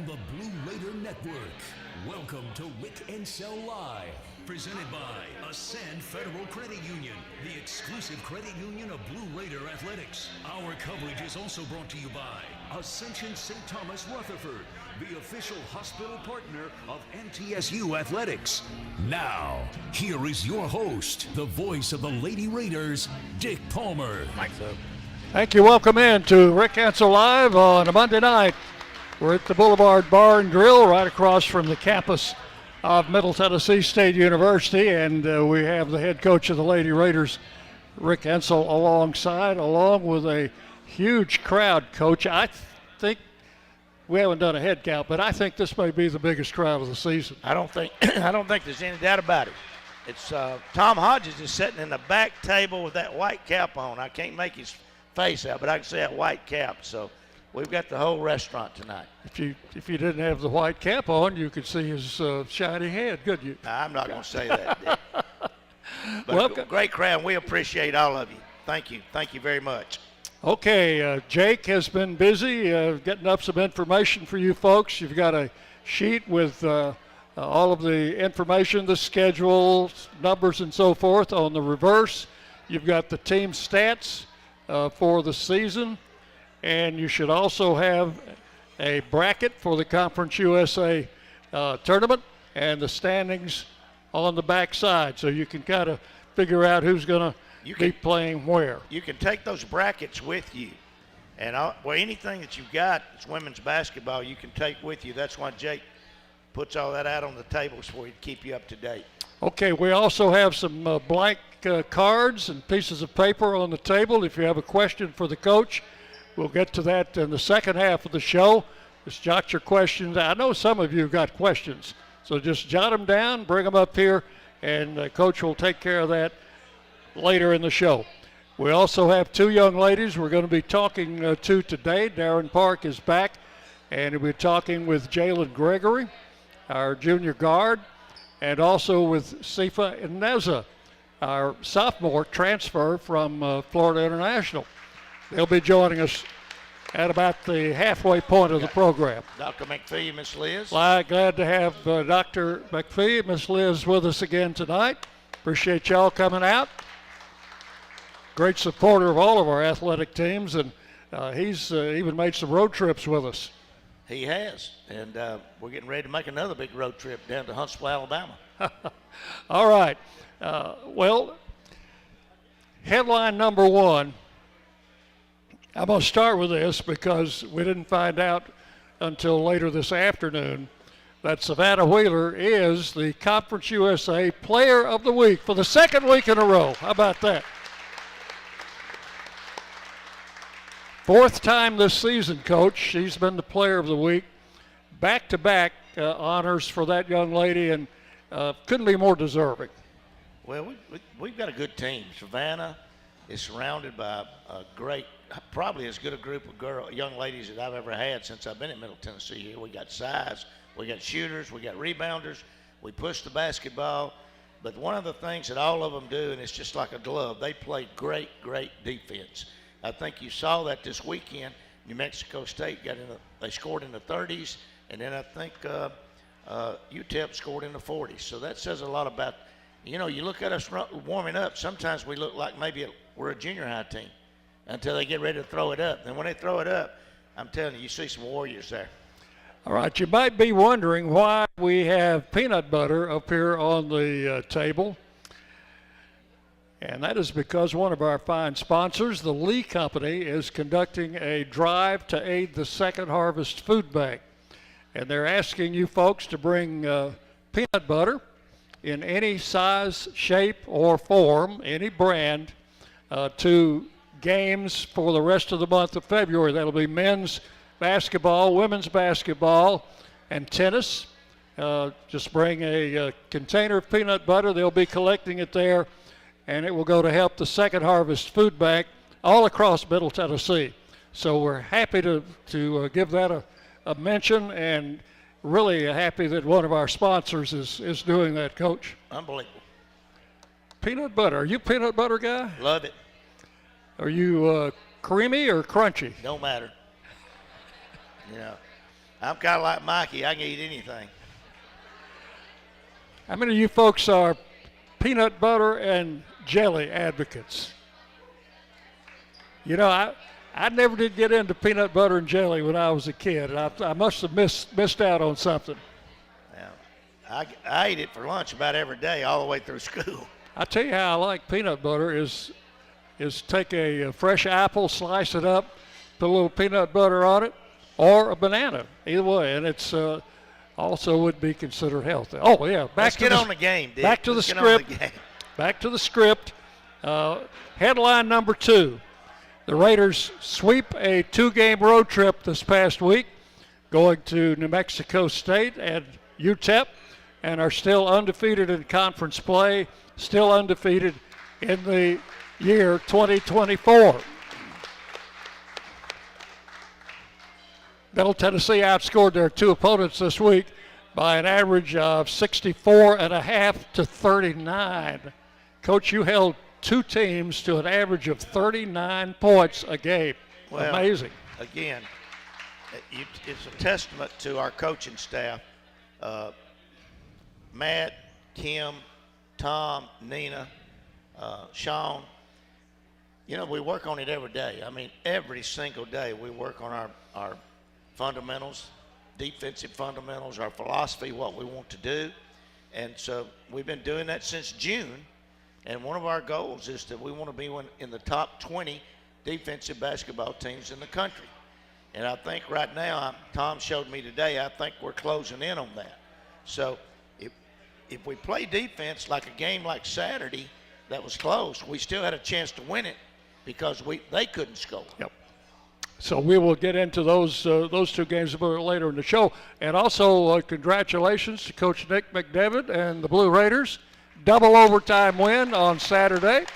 on the Blue Raider Network. Welcome to Rick and Sell Live, presented by Ascend Federal Credit Union, the exclusive credit union of Blue Raider Athletics. Our coverage is also brought to you by Ascension St. Thomas Rutherford, the official hospital partner of MTSU Athletics. Now, here is your host, the voice of the Lady Raiders, Dick Palmer. Mike's up. Thank you. Welcome in to Rick Ansel Live on a Monday night. We're at the Boulevard Bar and Grill right across from the campus of Middle Tennessee State University, and we have the head coach of the Lady Raiders, Rick Ansel, alongside, along with a huge crowd, Coach. I think we haven't done a head count, but I think this may be the biggest crowd of the season. I don't think there's any doubt about it. It's Tom Hodges is sitting in the back table with that white cap on. I can't make his face out, but I can see that white cap. So we've got the whole restaurant tonight. If you didn't have the white cap on, you could see his shiny head, couldn't you? I'm not going to say that, Dick. But Welcome. Great crowd, and we appreciate all of you. Thank you. Thank you very much. Okay, Jake has been busy getting up some information for you folks. You've got a sheet with all of the information, the schedule, numbers, and so forth. On the reverse, you've got the team stats for the season, and you should also have a bracket for the Conference USA tournament and the standings on the back side, so you can kind of figure out who's going to be playing where. You can take those brackets with you, and anything that you've got that's women's basketball, you can take with you. That's why Jake puts all that out on the tables for you to keep you up to date. Okay, we also have some blank cards and pieces of paper on the table. If you have a question for the coach, we'll get to that in the second half of the show. Just jot your questions. I know some of you have got questions, so just jot them down, bring them up here, and Coach will take care of that later in the show. We also have two young ladies we're going to be talking to today. Darren Park is back, and we'll be talking with Jalen Gregory, our junior guard, and also with Sifa Ineza, our sophomore transfer from Florida International. They'll be joining us at about the halfway point of the program. Dr. McPhee, Miss Liz. Glad to have Dr. McPhee, Miss Liz, with us again tonight. Appreciate y'all coming out. Great supporter of all of our athletic teams, and he's even made some road trips with us. He has, and we're getting ready to make another big road trip down to Huntsville, Alabama. All right. Well, headline number one, I'm going to start with this because we didn't find out until later this afternoon that Savannah Wheeler is the Conference USA Player of the Week for the second week in a row. How about that? Fourth time this season, Coach. She's been the Player of the Week. Back-to-back honors for that young lady, and couldn't be more deserving. Well, we've got a good team. Savannah is surrounded by a great, probably as good a group of young ladies that I've ever had since I've been in Middle Tennessee here. We got size, we got shooters, we got rebounders, we push the basketball. But one of the things that all of them do, and it's just like a glove, they play great, great defense. I think you saw that this weekend. New Mexico State they scored in the 30s, and then I think UTEP scored in the 40s. So that says a lot about, you look at us warming up. Sometimes we look like maybe we're a junior high team until they get ready to throw it up. And when they throw it up, I'm telling you, you see some warriors there. All right, you might be wondering why we have peanut butter up here on the table. And that is because one of our fine sponsors, the Lee Company, is conducting a drive to aid the Second Harvest Food Bank. And they're asking you folks to bring peanut butter in any size, shape, or form, any brand, to games for the rest of the month of February. That'll be men's basketball, women's basketball, and tennis. Just bring a container of peanut butter. They'll be collecting it there, and it will go to help the Second Harvest Food Bank all across Middle Tennessee. So we're happy to give that a mention, and really happy that one of our sponsors is doing that, Coach. Unbelievable. Peanut butter. Are you a peanut butter guy? Love it. Are you creamy or crunchy? Don't matter. I'm kind of like Mikey. I can eat anything. How many of you folks are peanut butter and jelly advocates? You know, I never did get into peanut butter and jelly when I was a kid, and I must have missed out on something. Yeah, I ate it for lunch about every day all the way through school. I tell you how I like peanut butter is take a fresh apple, slice it up, put a little peanut butter on it, or a banana, either way, and it's also would be considered healthy. Oh yeah, Let's get on the game, Dick. Back to the Let's get script. on the game. Back to the script. Headline number 2. The Raiders sweep a 2-game road trip this past week, going to New Mexico State and UTEP, and are still undefeated in conference play, still undefeated in the year 2024. Middle Tennessee outscored their 2 opponents this week by an average of 64.5 to 39. Coach, you held 2 teams to an average of 39 points a game. Well, amazing. Again, it's a testament to our coaching staff. Matt, Kim, Tom, Nina, Sean. You know, we work on it every day. I mean, every single day we work on our fundamentals, defensive fundamentals, our philosophy, what we want to do. And so we've been doing that since June. And one of our goals is that we want to be in the top 20 defensive basketball teams in the country. And I think right now, Tom showed me today, I think we're closing in on that. So if we play defense like a game like Saturday that was close, we still had a chance to win it because they couldn't score. Yep. So we will get into those 2 games a little later in the show. And also congratulations to Coach Nick McDevitt and the Blue Raiders. Double overtime win on Saturday.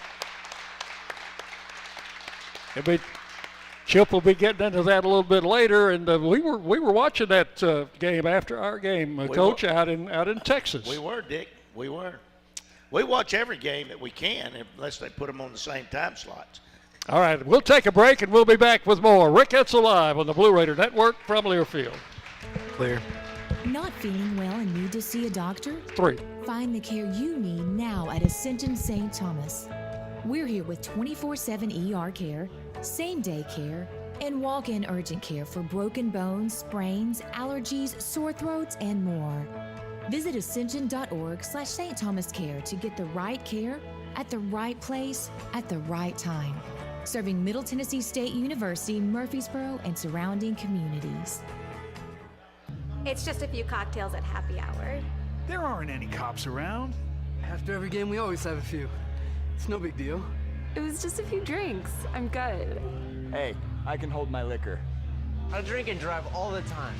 Chip will be getting into that a little bit later, and we were watching that game after our game, Coach, out in Texas. We were, Dick. We were. We watch every game that we can, unless they put them on the same time slots. All right, we'll take a break, and we'll be back with more Rick Edsel Live on the Blue Raider Network from Learfield. Clear. Not feeling well and need to see a doctor? 3. Find the care you need now at Ascension St. Thomas. We're here with 24/7 ER care, same-day care, and walk-in urgent care for broken bones, sprains, allergies, sore throats, and more. Visit ascension.org/St. Thomas Care to get the right care at the right place at the right time. Serving Middle Tennessee State University, Murfreesboro, and surrounding communities. It's just a few cocktails at happy hour. There aren't any cops around. After every game, we always have a few. It's no big deal. It was just a few drinks. I'm good. Hey, I can hold my liquor. I drink and drive all the time.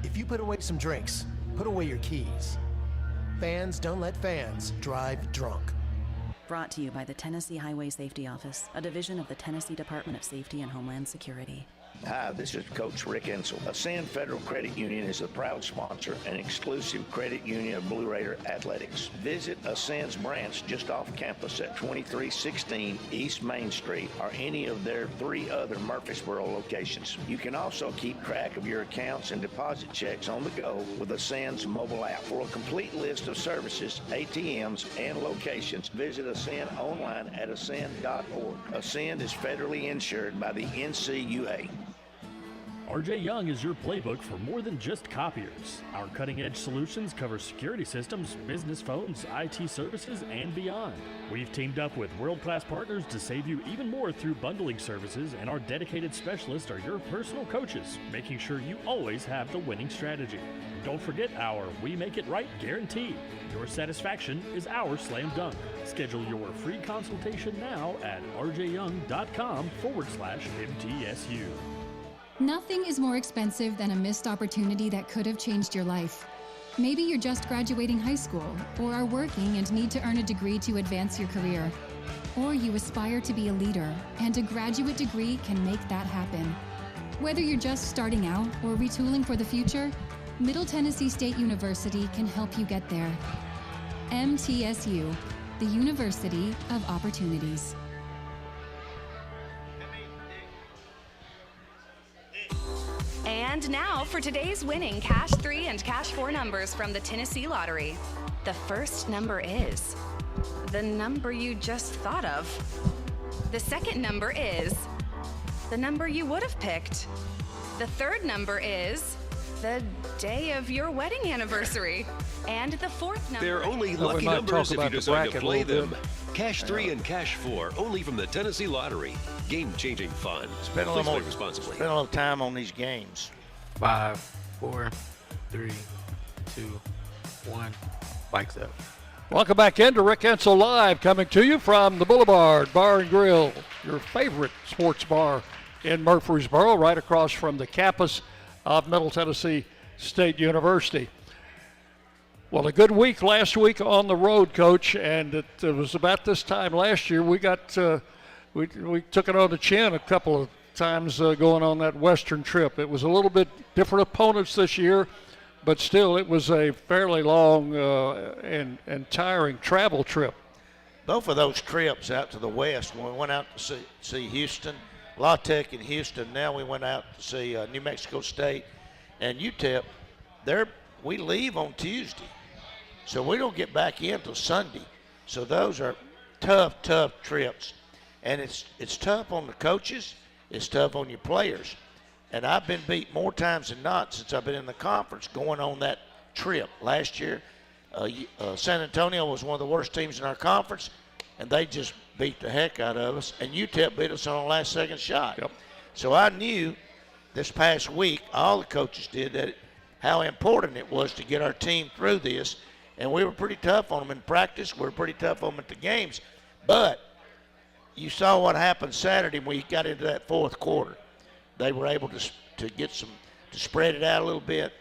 If you put away some drinks, put away your keys. Fans don't let fans drive drunk. Brought to you by the Tennessee Highway Safety Office, a division of the Tennessee Department of Safety and Homeland Security. Hi, this is Coach Rick Ensel. Ascend Federal Credit Union is a proud sponsor and exclusive credit union of Blue Raider Athletics. Visit Ascend's branch just off campus at 2316 East Main Street or any of their 3 other Murfreesboro locations. You can also keep track of your accounts and deposit checks on the go with Ascend's mobile app. For a complete list of services, ATMs, and locations, visit Ascend online at ascend.org. Ascend is federally insured by the NCUA. RJ Young is your playbook for more than just copiers. Our cutting-edge solutions cover security systems, business phones, IT services, and beyond. We've teamed up with world-class partners to save you even more through bundling services, and our dedicated specialists are your personal coaches, making sure you always have the winning strategy. And don't forget our We Make It Right guarantee. Your satisfaction is our slam dunk. Schedule your free consultation now at rjyoung.com/MTSU. Nothing is more expensive than a missed opportunity that could have changed your life. Maybe you're just graduating high school, or are working and need to earn a degree to advance your career. Or you aspire to be a leader, and a graduate degree can make that happen. Whether you're just starting out or retooling for the future, Middle Tennessee State University can help you get there. MTSU, the University of Opportunities. And now for today's winning Cash 3 and Cash 4 numbers from the Tennessee Lottery. The first number is the number you just thought of. The second number is the number you would have picked. The third number is the day of your wedding anniversary. And the fourth number. They're only lucky numbers if you decide to play them. Cash 3 and Cash 4, only from the Tennessee Lottery. Game-changing fun. Spend a Please little play responsibly. Spend a little time on these games. 5, 4, 3, 2, 1. Bikes up. Welcome back into Rick Ensel Live, coming to you from the Boulevard Bar and Grill, your favorite sports bar in Murfreesboro, right across from the campus of Middle Tennessee State University. Well, a good week last week on the road, Coach, and it was about this time last year we got we took it on the chin a couple of times going on that Western trip. It was a little bit different opponents this year, but still it was a fairly long and tiring travel trip. Both of those trips out to the West, when we went out to see Houston, La Tech in Houston, now we went out to see New Mexico State and UTEP. We leave on Tuesday, so we don't get back in until Sunday. So those are tough trips, and it's tough on the coaches. It's tough on your players. And I've been beat more times than not since I've been in the conference going on that trip. Last year, San Antonio was one of the worst teams in our conference, and they just beat the heck out of us. And UTEP beat us on a last-second shot. Yep. So I knew this past week, all the coaches did, that how important it was to get our team through this. And we were pretty tough on them in practice. We were pretty tough on them at the games. But you saw what happened Saturday when we got into that fourth quarter. They were able to get to spread it out a little bit,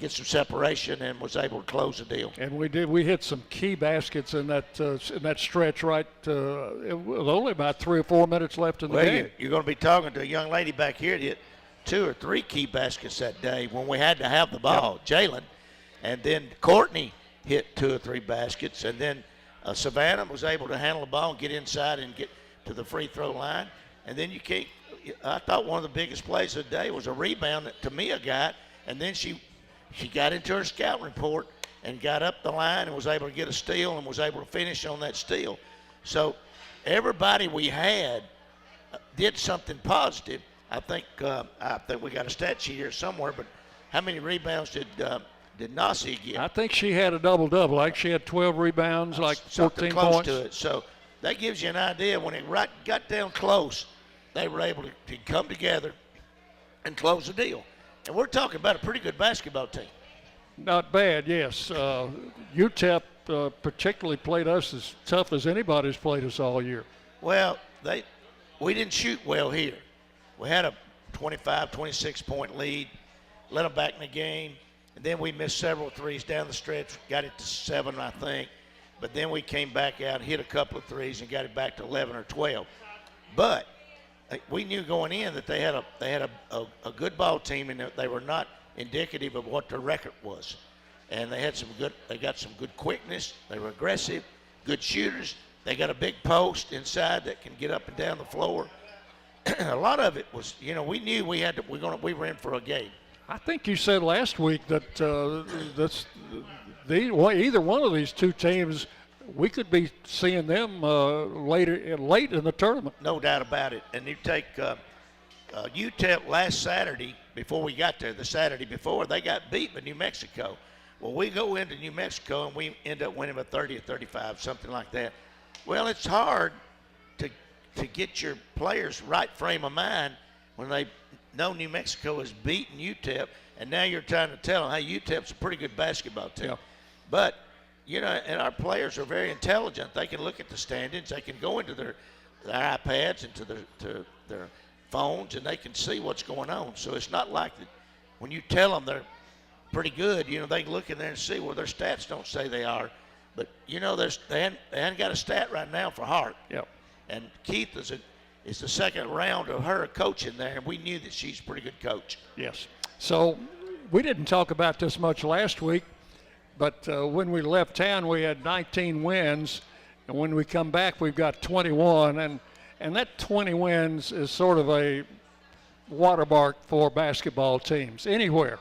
get some separation, and was able to close the deal. And we did. We hit some key baskets in that stretch. Right, it was only about 3 or 4 minutes left in the game. You're going to be talking to a young lady back here that hit 2 or 3 key baskets that day when we had to have the ball. Yep. Jalen, and then Courtney hit 2 or 3 baskets, and then Savannah was able to handle the ball and get inside and get to the free throw line. And then I thought one of the biggest plays of the day was a rebound that Tamia got, and then she got into her scouting report and got up the line and was able to get a steal and was able to finish on that steal. So everybody we had did something positive. I think we got a stat sheet here somewhere, but how many rebounds did Nasi get? I think she had a double-double. Like she had 12 rebounds, like 14 close points. To it. So that gives you an idea. When it got down close, they were able to come together and close the deal. And we're talking about a pretty good basketball team. Not bad, yes. UTEP particularly played us as tough as anybody's played us all year. Well, we didn't shoot well here. We had a 25, 26-point lead, let them back in the game, and then we missed several threes down the stretch, got it to 7, I think. But then we came back out and hit a couple of threes and got it back to 11 or 12. But we knew going in that they had a good ball team, and they were not indicative of what their record was. And they got some good quickness. They were aggressive, good shooters. They got a big post inside that can get up and down the floor. A lot of it was, we knew we were in for a game. I think you said last week that either one of these two teams, we could be seeing them late in the tournament. No doubt about it. And you take UTEP last Saturday, before we got there, the Saturday before, they got beat by New Mexico. Well, we go into New Mexico and we end up winning by 30 or 35, something like that. Well, it's hard to get your players right frame of mind when they know New Mexico has beaten UTEP, and now you're trying to tell them, hey, UTEP's a pretty good basketball team. Yeah. But, and our players are very intelligent. They can look at the standings. They can go into their iPads and to their phones, and they can see what's going on. So it's not like that when you tell them they're pretty good, they can look in there and see, well, their stats don't say they are. But, they hadn't got a stat right now for Hart. Yep. And Keith is the second round of her coaching there, and we knew that she's a pretty good coach. Yes. So we didn't talk about this much last week, but when we left town, we had 19 wins, and when we come back, we've got 21, and that 20 wins is sort of watermark for basketball teams anywhere.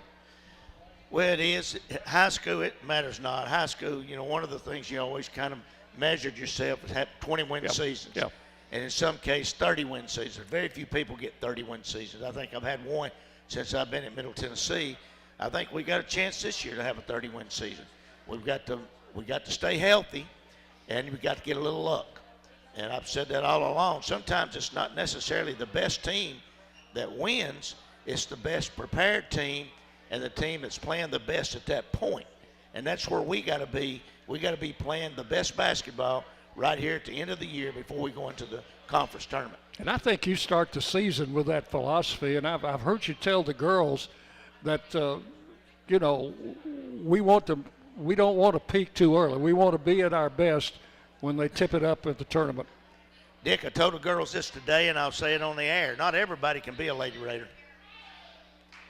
Well, it is. High school, it matters not. High school, one of the things you always kind of measured yourself is have 20-win seasons. Yep. And in some cases, 30-win seasons. Very few people get 30-win seasons. I think I've had one since I've been at Middle Tennessee. I think we got a chance this year to have a 30-win season. We got to stay healthy, and we got to get a little luck. And I've said that all along. Sometimes it's not necessarily the best team that wins. It's the best prepared team and the team that's playing the best at that point. And that's where we got to be. We got to be playing the best basketball right here at the end of the year before we go into the conference tournament. And I think you start the season with that philosophy. And I've heard you tell the girls that, we don't want to peak too early. We want to be at our best when they tip it up at the tournament. Dick, I told the girls this today, and I'll say it on the air. Not everybody can be a Lady Raider.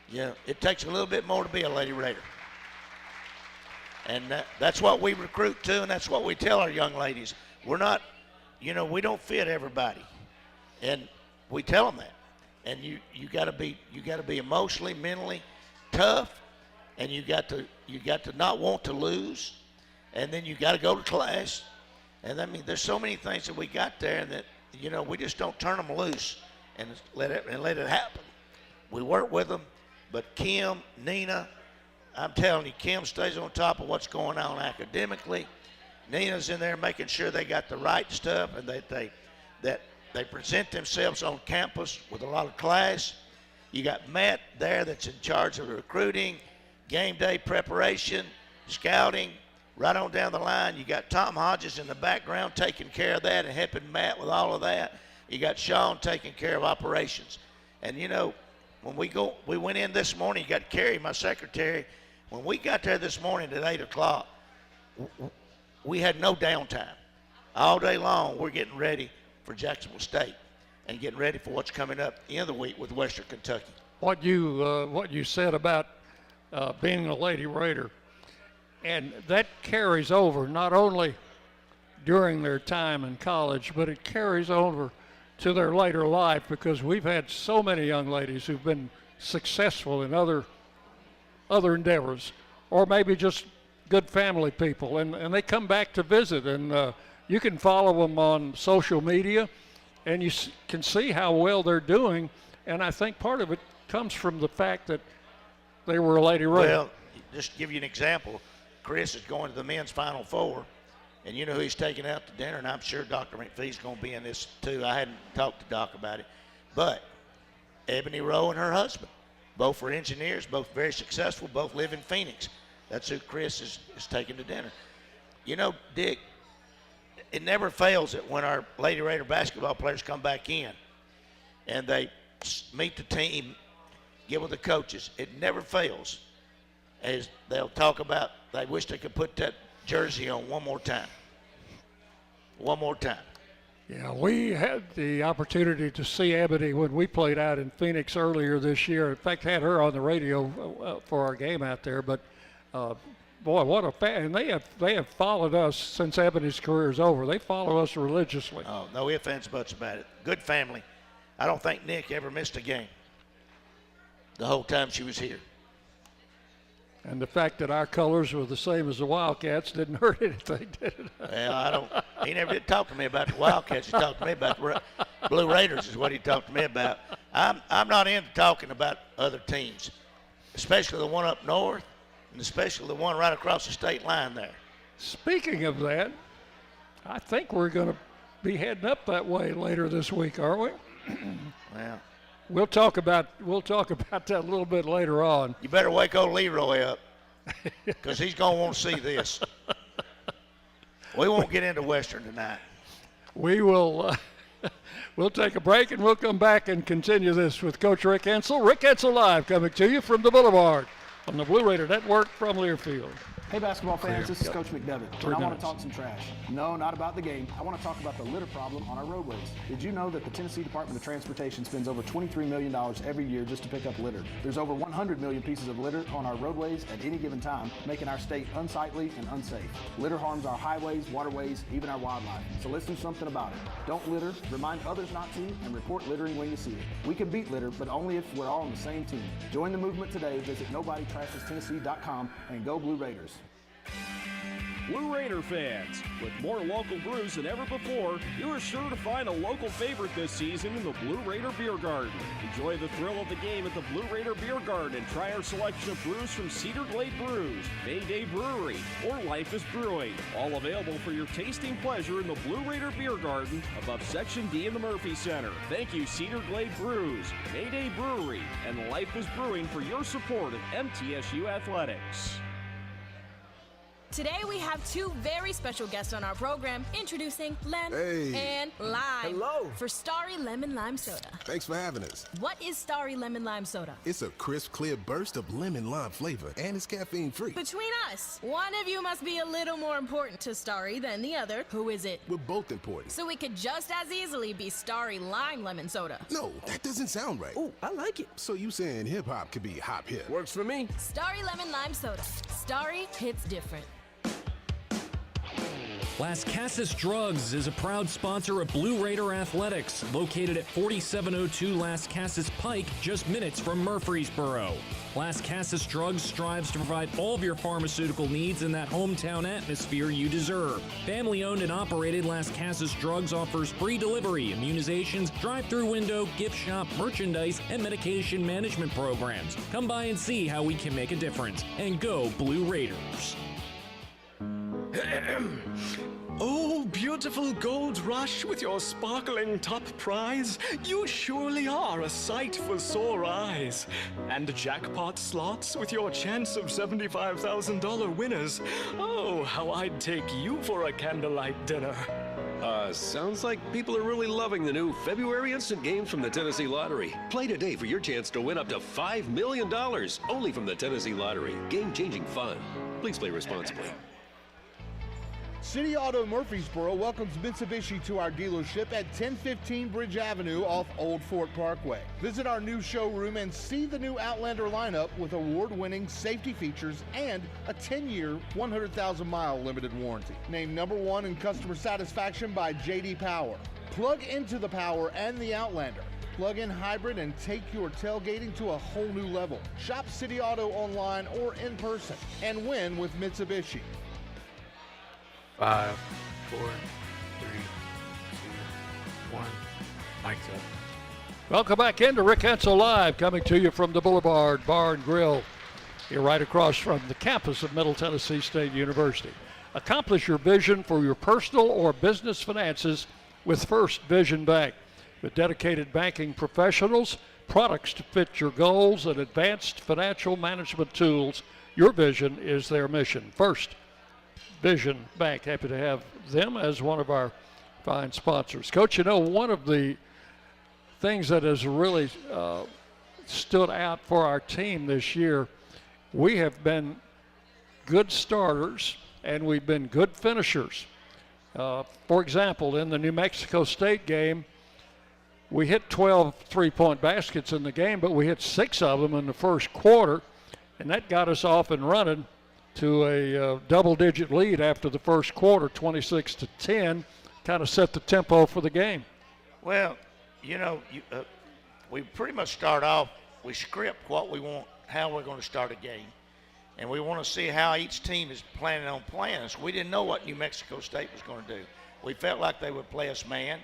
Yeah, it takes a little bit more to be a Lady Raider. And that's what we recruit to, and that's what we tell our young ladies. We're not, we don't fit everybody. And we tell them that. And you got to be emotionally, mentally tough, and you got to not want to lose, and then you got to go to class. And I mean, there's so many things that we got there that we just don't turn them loose and let it happen. We work with them, but Kim, Nina, I'm telling you, Kim stays on top of what's going on academically. Nina's in there making sure they got the right stuff and that they present themselves on campus with a lot of class. You got Matt there that's in charge of the recruiting, game day preparation, scouting, right on down the line. You got Tom Hodges in the background taking care of that and helping Matt with all of that. You got Sean taking care of operations. And, when we went in this morning, you got Carrie, my secretary. When we got there this morning at 8 o'clock, we had no downtime. All day long, we're getting ready for Jacksonville State and getting ready for what's coming up at the end of the week with Western Kentucky. What you said about being a Lady Raider, and that carries over not only during their time in college, but it carries over to their later life, because we've had so many young ladies who've been successful in other endeavors, or maybe just good family people, and they come back to visit, and you can follow them on social media, and you can see how well they're doing, and I think part of it comes from the fact that they were a Lady Raider. Well, just to give you an example, Chris is going to the men's Final Four, and you know who he's taking out to dinner, and I'm sure Dr. McPhee's going to be in this too. I hadn't talked to Doc about it. But Ebony Rowe and her husband, both were engineers, both very successful, both live in Phoenix. That's who Chris is taking to dinner. Dick, it never fails that when our Lady Raider basketball players come back in and they meet the team, get with the coaches, it never fails as they'll talk about they wish they could put that jersey on one more time. One more time. Yeah, we had the opportunity to see Ebony when we played out in Phoenix earlier this year. In fact, had her on the radio for our game out there. But boy, what a fan! And they have followed us since Ebony's career is over. They follow us religiously. Oh, no ifs, ands, buts about it. Good family. I don't think Nick ever missed a game the whole time she was here. And the fact that our colors were the same as the Wildcats didn't hurt anything, did it? Well, he never did talk to me about the Wildcats. He talked to me about the Blue Raiders is what he talked to me about. I'm not into talking about other teams, especially the one up north and especially the one right across the state line there. Speaking of that, I think we're going to be heading up that way later this week, aren't we? Well, We'll talk about that a little bit later on. You better wake old Leroy up, because he's going to want to see this. We won't get into Western tonight. We will. We'll take a break, and we'll come back and continue this with Coach Rick Ensel. Rick Ensel Live coming to you from the Boulevard on the Blue Raider Network from Learfield. Hey, basketball fans, Clear. this is Coach McDevitt, 3 and I want minutes. to talk some trash. No, not about the game. I want to talk about the litter problem on our roadways. Did you know that the Tennessee Department of Transportation spends over $23 million every year just to pick up litter? There's over 100 million pieces of litter on our roadways at any given time, making our state unsightly and unsafe. Litter harms our highways, waterways, even our wildlife. So let's do something about it. Don't litter, remind others not to, and report littering when you see it. We can beat litter, but only if we're all on the same team. Join the movement today. Visit NobodyTrashesTennessee.com and go Blue Raiders. Blue Raider fans, with more local brews than ever before, you are sure to find a local favorite this season in the Blue Raider Beer Garden. Enjoy the thrill of the game at the Blue Raider Beer Garden and try our selection of brews from Cedar Glade Brews, Mayday Brewery, or Life is Brewing. All available for your tasting pleasure in the Blue Raider Beer Garden above Section D in the Murphy Center. Thank you, Cedar Glade Brews, Mayday Brewery, and Life is Brewing for your support of MTSU Athletics. Today we have two very special guests on our program, introducing Lem and Lime. Hello. For Starry Lemon Lime Soda. Thanks for having us. What is Starry Lemon Lime Soda? It's a crisp, clear burst of lemon lime flavor, and it's caffeine-free. Between us, one of you must be a little more important to Starry than the other. Who is it? We're both important. So we could just as easily be Starry Lime Lemon Soda. No, that doesn't sound right. Oh, I like it. So you saying hip-hop could be hop-hip? Works for me. Starry Lemon Lime Soda. Starry hits different. Las Casas Drugs is a proud sponsor of Blue Raider Athletics, located at 4702 Las Casas Pike, just minutes from Murfreesboro. Las Casas Drugs strives to provide all of your pharmaceutical needs in that hometown atmosphere you deserve. Family-owned and operated, Las Casas Drugs offers free delivery, immunizations, drive-through window, gift shop, merchandise, and medication management programs. Come by and see how we can make a difference. And go Blue Raiders. Oh, beautiful Gold Rush with your sparkling top prize. You surely are a sight for sore eyes. And jackpot slots with your chance of $75,000 winners. Oh, how I'd take you for a candlelight dinner. Sounds like people are really loving the new February instant games from the Tennessee Lottery. Play today for your chance to win up to $5 million, only from the Tennessee Lottery. Game-changing fun. Please play responsibly. City Auto Murfreesboro welcomes Mitsubishi to our dealership at 1015 Bridge Avenue off Old Fort Parkway. Visit our new showroom and see the new Outlander lineup with award-winning safety features and a 10-year, 100,000-mile limited warranty. Named #1 in customer satisfaction by J.D. Power. Plug into the Power and the Outlander. Plug-in hybrid and take your tailgating to a whole new level. Shop City Auto online or in person and win with Mitsubishi. 5, 4, 3, 2, 1. Mike's up. Welcome back into Rick Hensel Live, coming to you from the Boulevard Bar and Grill, here right across from the campus of Middle Tennessee State University. Accomplish your vision for your personal or business finances with First Vision Bank. With dedicated banking professionals, products to fit your goals, and advanced financial management tools, your vision is their mission. First Vision Bank, happy to have them as one of our fine sponsors. Coach, you know, one of the things that has really stood out for our team this year, we have been good starters and we've been good finishers. For example, in the New Mexico State game, we hit 12 three-point baskets in the game, but we hit 6 of them in the first quarter, and that got us off and running to a double-digit lead after the first quarter, 26-10, kind of set the tempo for the game. Well, you know, we pretty much start off, we script what we want, how we're going to start a game, and we want to see how each team is planning on playing us. We didn't know what New Mexico State was going to do. We felt like they would play us man.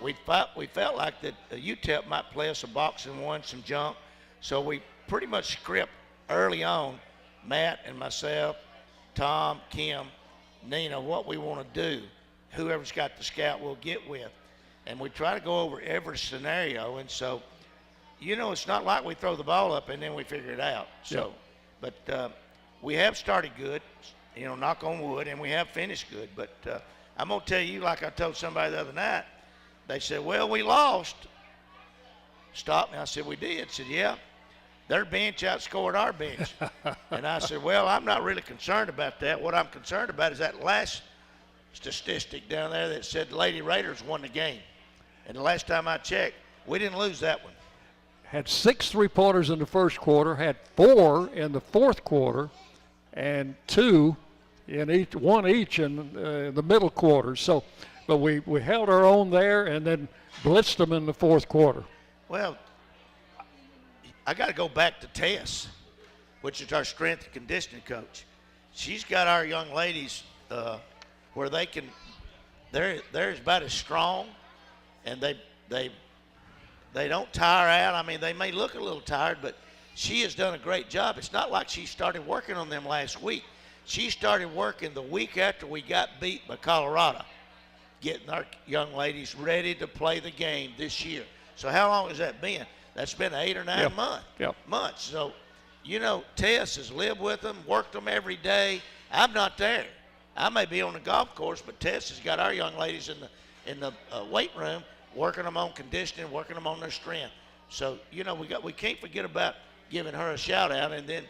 We felt like that UTEP might play us a box and one, some jump, so we pretty much script early on, Matt and myself, Tom, Kim, Nina, what we want to do. Whoever's got the scout we'll get with. And we try to go over every scenario. And so, you know, it's not like we throw the ball up and then we figure it out. So, but we have started good, you know, knock on wood, and we have finished good. But I'm going to tell you, like I told somebody the other night, they said, well, we lost. Stopped me. I said, we did. I said, yeah. their bench outscored our bench. And I said, well, I'm not really concerned about that. What I'm concerned about is that last statistic down there that said the Lady Raiders won the game. And the last time I checked, we didn't lose that one. Had 6 3-pointers in the first quarter, had 4 in the fourth quarter, and 2 in each, 1 each in the middle quarter. So, but we held our own there and then blitzed them in the fourth quarter. Well, I got to go back to Tess, which is our strength and conditioning coach. She's got our young ladies where they can, they're about as strong, and they don't tire out. I mean, they may look a little tired, but she has done a great job. It's not like she started working on them last week. She started working the week after we got beat by Colorado, getting our young ladies ready to play the game this year. So how long has that been? That's been 8 or 9 months. So, you know, Tess has lived with them, worked them every day. I'm not there. I may be on the golf course, but Tess has got our young ladies in the weight room, working them on conditioning, working them on their strength. So, you know, we can't forget about giving her a shout out. And then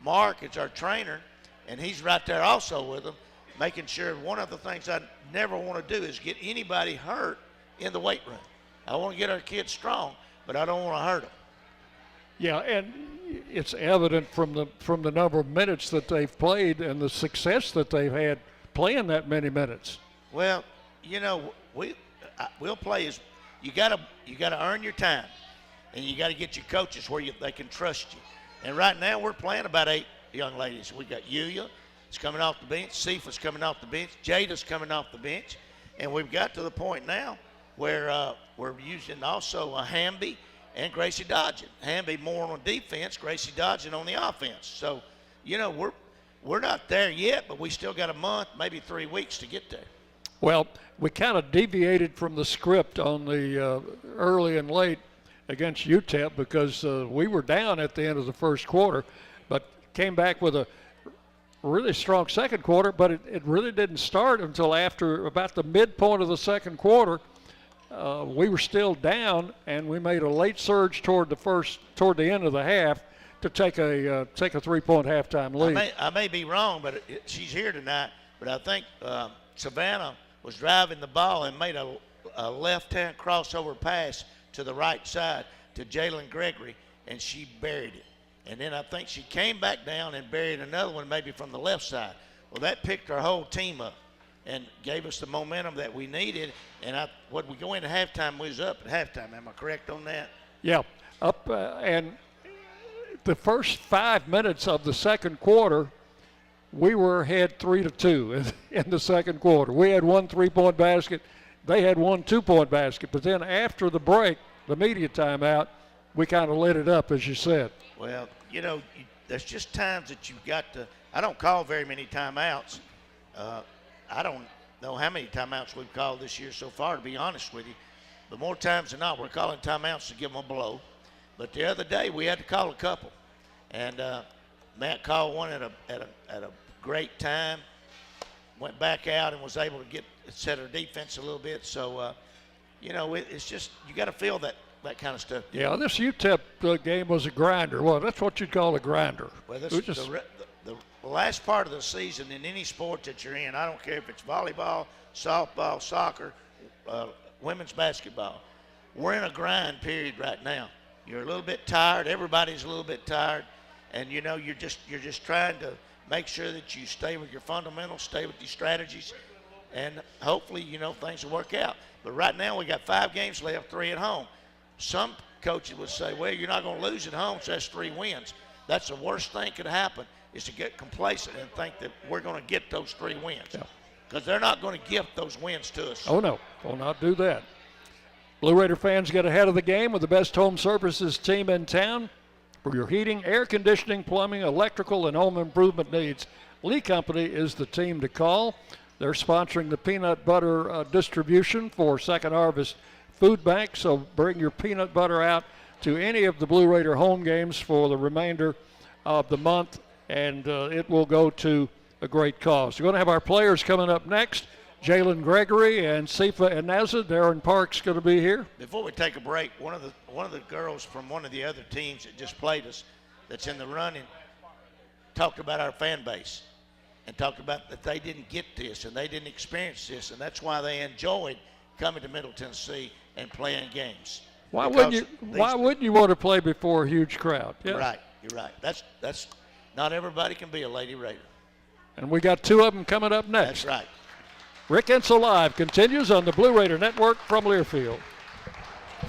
Mark is our trainer, and he's right there also with them, making sure. One of the things I never want to do is get anybody hurt in the weight room. I want to get our kids strong, but I don't want to hurt them. Yeah, and it's evident from the number of minutes that they've played and the success that they've had playing that many minutes. Well, you know, we'll play as you got to earn your time, and you got to get your coaches where they can trust you. And right now we're playing about 8 young ladies. We got Yulia is coming off the bench, Sifa's coming off the bench, Jada's coming off the bench, and we've got to the point now where we're using also Hamby and Gracie Dodgen. Hamby more on defense, Gracie Dodgen on the offense. So, you know, we're not there yet, but we still got a month, maybe 3 weeks to get there. Well, we kind of deviated from the script on the early and late against UTEP because we were down at the end of the first quarter, but came back with a really strong second quarter, but it really didn't start until after about the midpoint of the second quarter. We were still down, and we made a late surge toward the end of the half to take a 3-point halftime lead. I may be wrong, but she's here tonight. But I think Savannah was driving the ball and made a left-hand crossover pass to the right side to Jalen Gregory, and she buried it. And then I think she came back down and buried another one maybe from the left side. Well, that picked our whole team up and gave us the momentum that we needed. And when we go into halftime, we was up at halftime. Am I correct on that? Yeah, up and the first 5 minutes of the second quarter, we were ahead 3-2 in the second quarter. We had 1 3-point basket. They had 1 2-point basket. But then after the break, the media timeout, we kind of lit it up, as you said. Well, you know, there's just times that you've got to – I don't call very many timeouts. I don't know how many timeouts we've called this year so far, to be honest with you. But more times than not, we're calling timeouts to give them a blow. But the other day, we had to call a couple. And Matt called one at a great time, went back out and was able to set our defense a little bit. So, you know, it's just you got to feel that kind of stuff. Yeah, this UTEP game was a grinder. Well, that's what you'd call a grinder. Well, the last part of the season in any sport that you're in, I don't care if it's volleyball, softball, soccer, women's basketball, we're in a grind period right now. You're a little bit tired. Everybody's a little bit tired. And, you know, you're just trying to make sure that you stay with your fundamentals, stay with your strategies, and hopefully, you know, things will work out. But right now we got 5 games left, 3 at home. Some coaches would say, well, you're not going to lose at home, so that's 3 wins. That's the worst thing could happen, is to get complacent and think that we're going to get those 3 wins. Because they're not going to gift those wins to us. Oh, no. Will not do that. Blue Raider fans get ahead of the game with the best home services team in town. For your heating, air conditioning, plumbing, electrical, and home improvement needs, Lee Company is the team to call. They're sponsoring the peanut butter distribution for Second Harvest Food Bank, so bring your peanut butter out to any of the Blue Raider home games for the remainder of the month, and it will go to a great cause. We're going to have our players coming up next. Jalen Gregory and Sifa Ineza. Darren Park's going to be here. Before we take a break, one of the girls from one of the other teams that just played us that's in the running talked about our fan base and talked about that they didn't get this and they didn't experience this, and that's why they enjoyed coming to Middle Tennessee and playing games. Why wouldn't you want to play before a huge crowd? Yeah. Right, you're right. That's not everybody can be a Lady Raider. And we got two of them coming up next. That's right. Rick Insel Live continues on the Blue Raider Network from Learfield.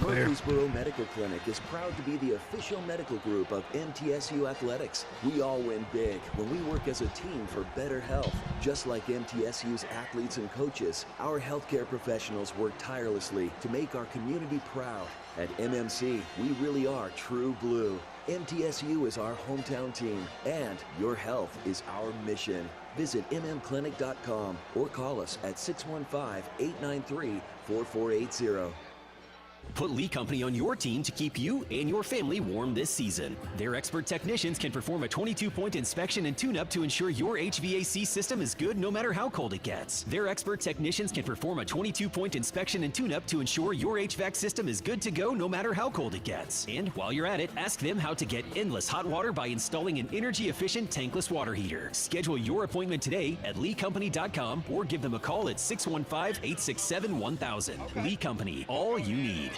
Murfreesboro Medical Clinic is proud to be the official medical group of MTSU Athletics. We all win big when we work as a team for better health. Just like MTSU's athletes and coaches, our healthcare professionals work tirelessly to make our community proud. At MMC, we really are true blue. MTSU is our hometown team, and your health is our mission. Visit mmclinic.com or call us at 615-893-4480. Put Lee Company on your team to keep you and your family warm this season. Their expert technicians can perform a 22-point inspection and tune-up to ensure your HVAC system is good no matter how cold it gets. Their expert technicians can perform a 22-point inspection and tune-up to ensure your HVAC system is good to go no matter how cold it gets. And while you're at it, ask them how to get endless hot water by installing an energy-efficient tankless water heater. Schedule your appointment today at leecompany.com or give them a call at 615-867-1000. Lee Company, all you need.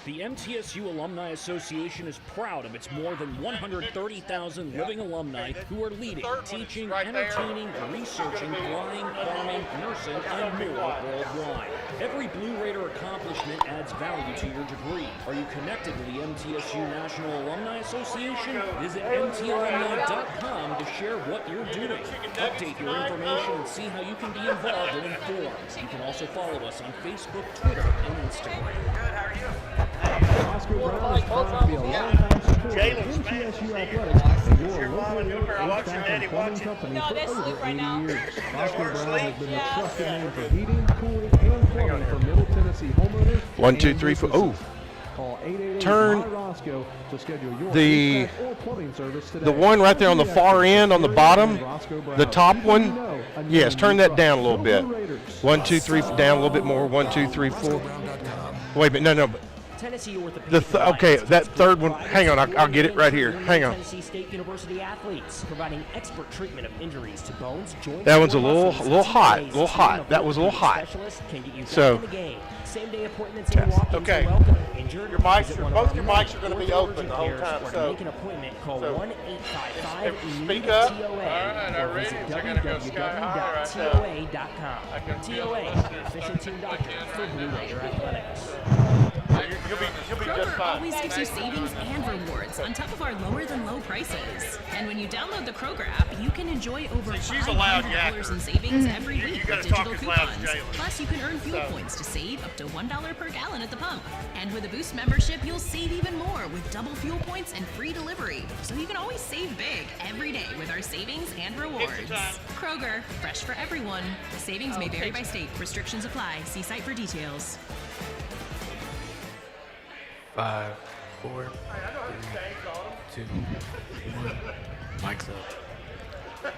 The MTSU Alumni Association is proud of its more than 130,000 living alumni who are leading, teaching, entertaining, researching, flying, farming, nursing, and more worldwide. Every Blue Raider accomplishment adds value to your degree. Are you connected to the MTSU National Alumni Association? Visit mtalumni.com to share what you're doing. Update your information and see how you can be involved and informed. You can also follow us on Facebook, Twitter, and Instagram. Good, how are you? Oscar Brown is proud to be a longtime supporter of MTSU Athletics and your local HVAC and plumbing company for over 80 years. Oscar Brown has been the trusted name for heating, cooling, and plumbing for Middle Tennessee homeowners. 1, 2, 3, 4. Oh. Call 888 Turn Roscoe to schedule your the HVAC or plumbing service today. the one right there on the far end on the bottom, the top one. Yes, turn that down a little bit. 1, 2, 3, down a little bit more. 1, 2, 3, 4. Wait a minute, no. Tennessee Orthopedic okay, that third one. Hang on, I'll get it right here. Hang on. Tennessee State University athletes providing expert treatment of injuries to bones, joints. That one's a little hot. That was a little hot. So. Same-day appointments and walk-ins okay. are welcome. Injured, both your mics are going to be open the whole time. So to make an appointment, call 1-855 speak up. TOA. All right, our ratings are going to go sky high right now. TOA, your efficient team doctor for Blue Raider Athletics. You'll be just Kroger fine. always gives you savings and rewards on top of our lower-than-low prices. And when you download the Kroger app, you can enjoy over $500 in savings every week with digital coupons. Plus, you can earn fuel points to save up to $1 per gallon at the pump. And with a Boost membership, you'll save even more with double fuel points and free delivery. So you can always save big every day with our savings and rewards. Kroger, fresh for everyone. Savings may vary by state. Restrictions apply. See site for details. 5, 4, 3, 2, 1. Mike's up.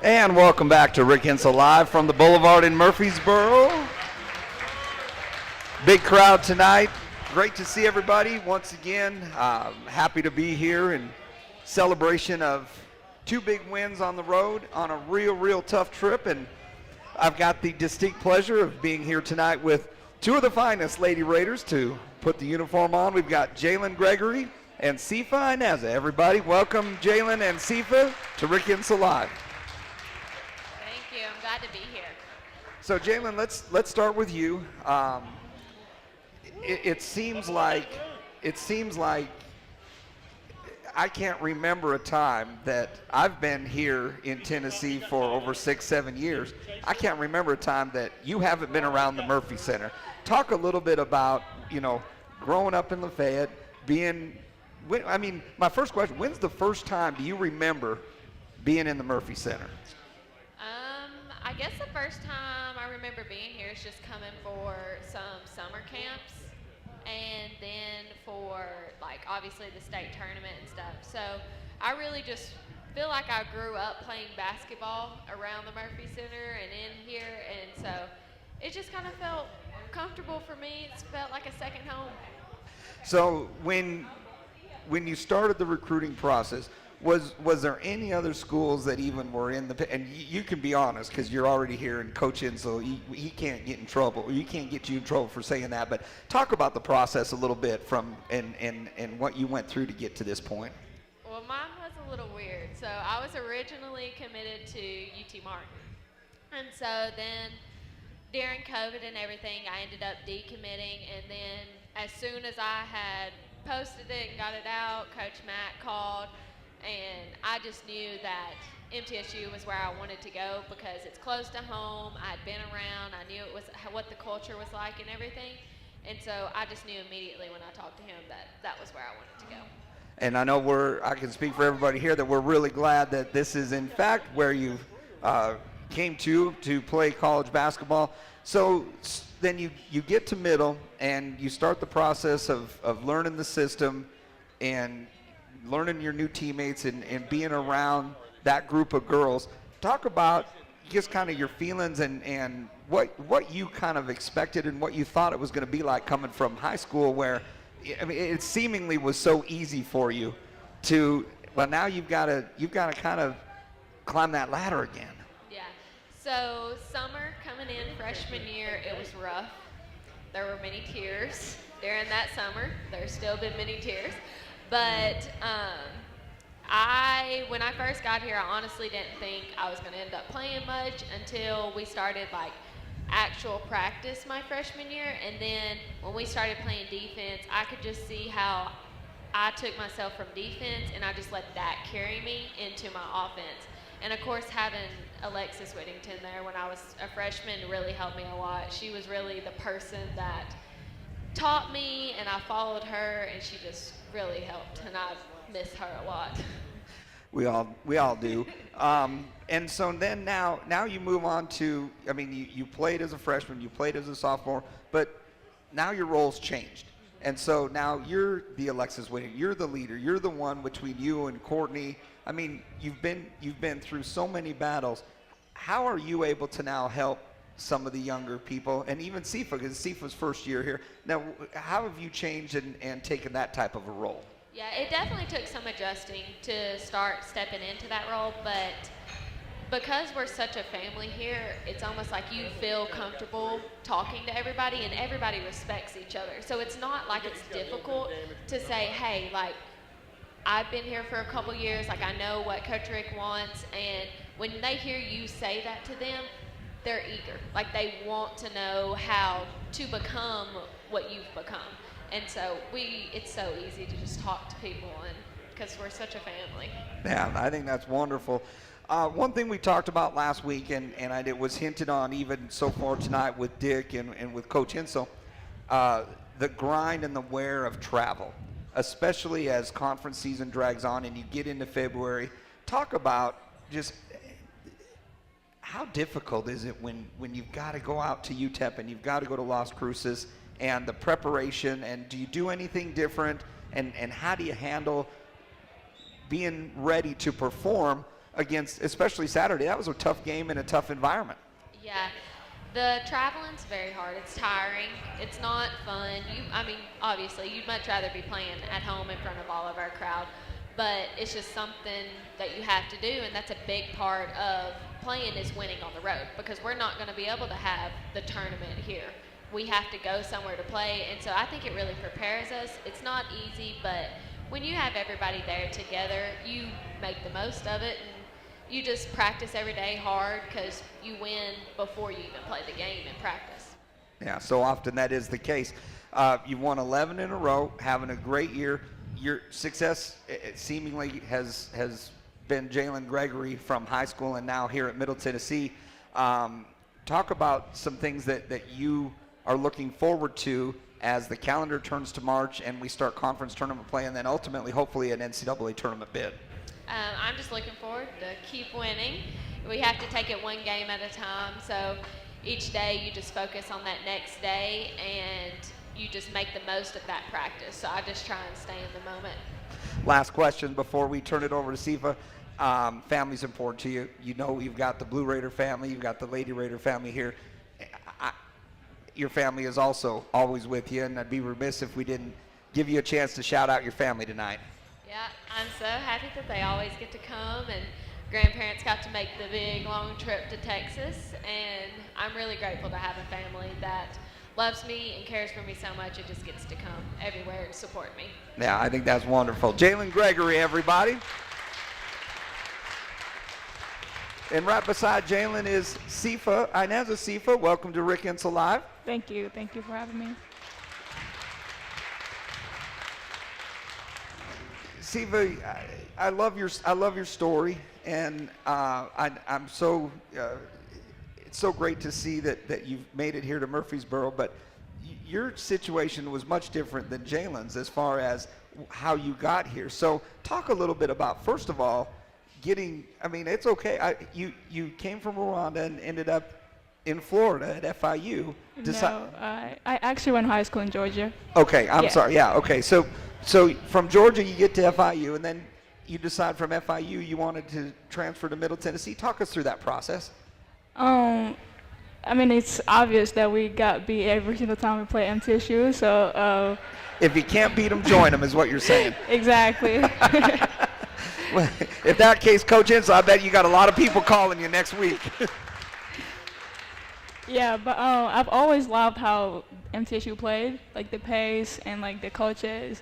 And welcome back to Rick Insel Live from the Boulevard in Murfreesboro. Big crowd tonight. Great to see everybody once again. Happy to be here in celebration of 2 big wins on the road on a real tough trip. And I've got the distinct pleasure of being here tonight with 2 of the finest Lady Raiders to put the uniform on. We've got Jalen Gregory and Sifa Ineza. Everybody, welcome Jalen and Sifa to Rick Insel Live. Thank you. I'm glad to be here. So Jalen, let's start with you. It seems like I can't remember a time that I've been here in Tennessee for over 6-7 years. I can't remember a time that you haven't been around the Murphy Center. Talk a little bit about, growing up in Lafayette, my first question, when's the first time do you remember being in the Murphy Center? I guess the first time I remember being here is just coming for some summer camps and then for, obviously the state tournament and stuff. So I really just feel like I grew up playing basketball around the Murphy Center and in here, and so it just kind of felt comfortable for me. It felt like a second home. So when when you started the recruiting process, was there any other schools that even were in the, and you can be honest because you're already here, and Coach Insel, he can't get in trouble, or you can't get you in trouble for saying that, but talk about the process a little bit from and what you went through to get to this point. Well, mine was a little weird. So I was originally committed to UT Martin. And so then during COVID and everything, I ended up decommitting. And then as soon as I had posted it and got it out, Coach Matt called. And I just knew that MTSU was where I wanted to go because it's close to home. I'd been around. I knew it was what the culture was like and everything. And so I just knew immediately when I talked to him that that was where I wanted to go. And I know I can speak for everybody here that we're really glad that this is in fact where you came to play college basketball. So then you get to middle and you start the process of learning the system and learning your new teammates and being around that group of girls. Talk about just kind of your feelings and what you kind of expected and what you thought it was going to be like coming from high school, where I mean it seemingly was so easy for you to, well, now you've got to kind of climb that ladder again. Yeah. So summer coming in freshman year, it was rough. There were many tears during that summer. There's still been many tears. But when I first got here, I honestly didn't think I was going to end up playing much until we started like actual practice my freshman year. And then when we started playing defense, I could just see how I took myself from defense and I just let that carry me into my offense. And of course, having Alexis Whittington there when I was a freshman really helped me a lot. She was really the person that taught me, and I followed her, and she just really helped, and I miss her a lot. We all do. And so then now you move on to, I mean, you played as a freshman, you played as a sophomore, but now your role's changed. And so now you're the Alexis Whittington, you're the leader, you're the one between you and Courtney. I mean, you've been through so many battles. How are you able to now help some of the younger people, and even Sifa, because Sifa's first year here. Now, how have you changed and taken that type of a role? Yeah, it definitely took some adjusting to start stepping into that role, but because we're such a family here, it's almost like you feel comfortable talking to everybody, and everybody respects each other. So it's not like it's difficult to say, hey, like, I've been here for a couple years, like I know what Coach Rick wants, and when they hear you say that to them, they're eager. Like they want to know how to become what you've become. And so it's so easy to just talk to people, and because we're such a family. Yeah, I think that's wonderful. One thing we talked about last week, and it was hinted on even so far tonight with Dick and with Coach Insel, the grind and the wear of travel, especially as conference season drags on and you get into February. Talk about just how difficult is it when you've got to go out to UTEP and you've got to go to Las Cruces, and the preparation, and do you do anything different, and how do you handle being ready to perform against, especially Saturday? That was a tough game in a tough environment. Yeah, the traveling's very hard. It's tiring. It's not fun. I mean, obviously, you'd much rather be playing at home in front of all of our crowd, but it's just something that you have to do, and that's a big part of playing is winning on the road, because we're not going to be able to have the tournament here. We have to go somewhere to play, and so I think it really prepares us. It's not easy, but when you have everybody there together, you make the most of it, and you just practice every day hard because you win before you even play the game in practice. Yeah, so often that is the case. You've won 11 in a row, having a great year. Your success seemingly has been Jalen Gregory from high school and now here at Middle Tennessee. Talk about some things that you are looking forward to as the calendar turns to March and we start conference tournament play, and then ultimately, hopefully, an NCAA tournament bid. I'm just looking forward to keep winning. We have to take it one game at a time, so each day you just focus on that next day and you just make the most of that practice. So I just try and stay in the moment. Last question before we turn it over to Sifa. Family's important to you. You know you've got the Blue Raider family, you've got the Lady Raider family here. Your family is also always with you, and I'd be remiss if we didn't give you a chance to shout out your family tonight. Yeah, I'm so happy that they always get to come, and grandparents got to make the big long trip to Texas, and I'm really grateful to have a family that loves me and cares for me so much and just gets to come everywhere to support me. Yeah, I think that's wonderful. Jalen Gregory, everybody. And right beside Jalen is Sifa, Ineza Sifa. Welcome to Rick Insel Live. Thank you. Thank you for having me. Sifa, I love your story, and I'm so it's so great to see that you've made it here to Murfreesboro. But your situation was much different than Jalen's as far as how you got here. So talk a little bit about, first of all, getting. I mean, it's okay. You came from Rwanda and ended up in Florida at FIU. No, I actually went to high school in Georgia. Okay, I'm sorry. Yeah, okay. So from Georgia you get to FIU, and then you decide from FIU you wanted to transfer to Middle Tennessee. Talk us through that process. I mean, it's obvious that we got beat every single time we play MTSU. So if you can't beat them, join them, is what you're saying. Exactly. Well, if that case, Coach Insel, I bet you got a lot of people calling you next week. Yeah, but I've always loved how MTSU played, like the pace and like the coaches,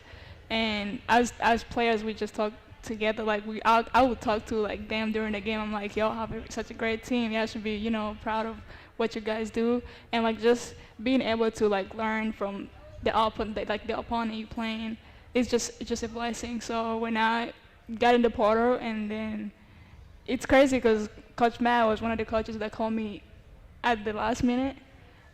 and as players we just talk together. Like I would talk to like them during the game. I'm like, y'all have such a great team. Y'all should be proud of what you guys do, and like just being able to like learn from the opponent you playing is just a blessing. So when I got in the portal, and then it's crazy because Coach Matt was one of the coaches that called me at the last minute,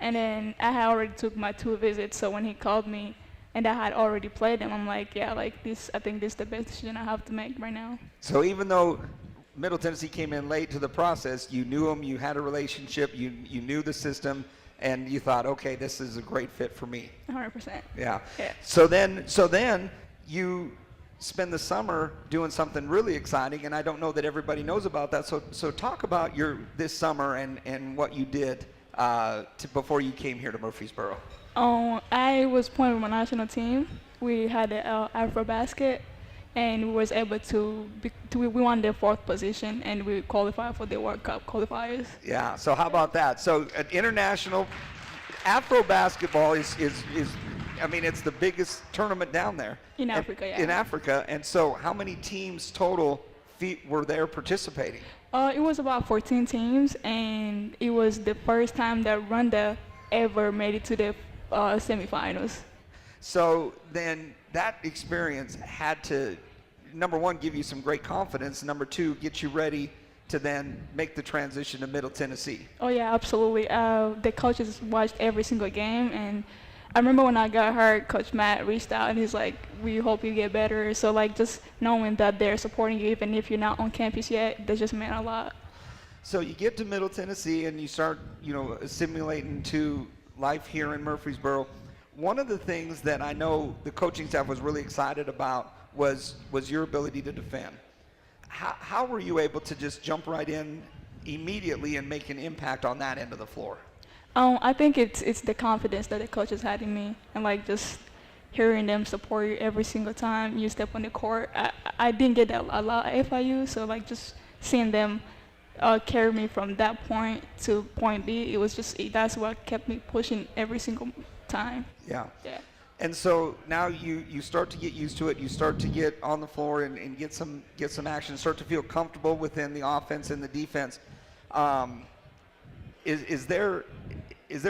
and then I had already took my 2 visits. So when he called me and I had already played them, I'm like, yeah, like this, I think this is the best decision I have to make right now. So even though Middle Tennessee came in late to the process, you knew them, you had a relationship, you knew the system, and you thought, okay, this is a great fit for me. 100%. Yeah. So then you spend the summer doing something really exciting, and I don't know that everybody knows about that. So talk about this summer and what you did before you came here to Murfreesboro. I was playing with my national team. We had the Afro basket, and we was able we won the 4th position, and we qualified for the World Cup qualifiers. Yeah. So how about that? So an international Afro basketball is I mean, it's the biggest tournament down there. In Africa, yeah. In Africa. And so how many teams total were there participating? It was about 14 teams, and it was the first time that Rwanda ever made it to the semifinals. So then that experience had to, number one, give you some great confidence. Number 2, get you ready to then make the transition to Middle Tennessee. Oh, yeah, absolutely. The coaches watched every single game, and I remember when I got hurt, Coach Matt reached out and he's like, we hope you get better. So like just knowing that they're supporting you even if you're not on campus yet, that just meant a lot. So you get to Middle Tennessee and you start, assimilating to life here in Murfreesboro. One of the things that I know the coaching staff was really excited about was your ability to defend. How were you able to just jump right in immediately and make an impact on that end of the floor? I think it's the confidence that the coaches had in me, and like just hearing them support you every single time you step on the court. I didn't get that a lot at FIU, so like just seeing them carry me from that point to point B, that's what kept me pushing every single time. Yeah. And so now you start to get used to it. You start to get on the floor and get some action. Start to feel comfortable within the offense and the defense. Is there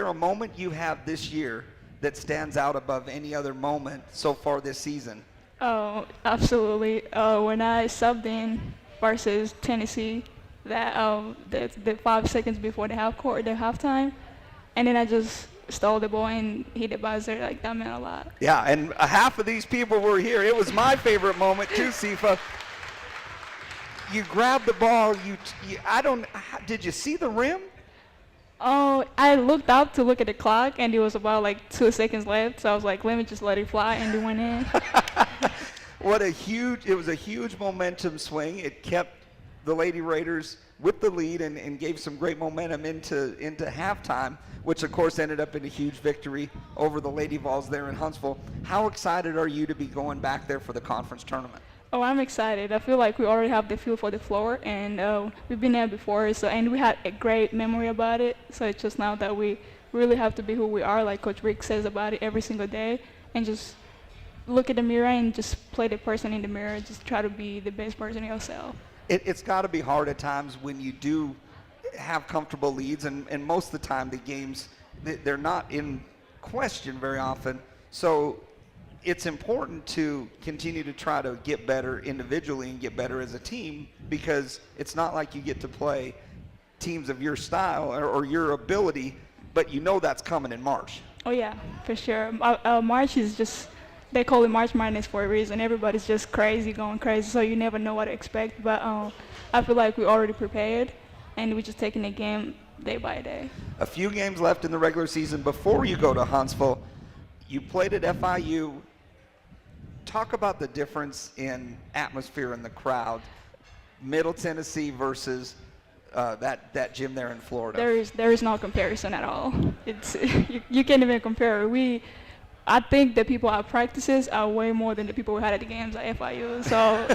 a moment you have this year that stands out above any other moment so far this season? Oh, absolutely. When I subbed in versus Tennessee, the 5 seconds before the halftime, and then I just stole the ball and hit the buzzer. Like that meant a lot. Yeah, and half of these people were here. It was my favorite moment too, Sifa. You grabbed the ball. Did you see the rim? Oh, I looked up to look at the clock, and it was about like 2 seconds left. So I was like, let me just let it fly, and it went in. It was a huge momentum swing. It kept the Lady Raiders with the lead and gave some great momentum into halftime, which of course ended up in a huge victory over the Lady Vols there in Huntsville. How excited are you to be going back there for the conference tournament? Oh, I'm excited. I feel like we already have the feel for the floor, and we've been there before, and we had a great memory about it. So it's just now that we really have to be who we are, like Coach Rick says about it every single day, and just look at the mirror and just play the person in the mirror. Just try to be the best person yourself. It's got to be hard at times when you do have comfortable leads, and most of the time the games, they're not in question very often. So it's important to continue to try to get better individually and get better as a team, because it's not like you get to play teams of your style or your ability, but you know that's coming in March. Oh yeah, for sure. March is just, they call it March Madness for a reason. Everybody's just crazy, going crazy, so you never know what to expect. But I feel like we're already prepared, and we're just taking the game day by day. A few games left in the regular season before you go to Huntsville. You played at FIU. Talk about the difference in atmosphere in the crowd, Middle Tennessee versus that gym there in Florida. There is no comparison at all. It's you can't even compare. I think the people at practices are way more than the people we had at the games at FIU. So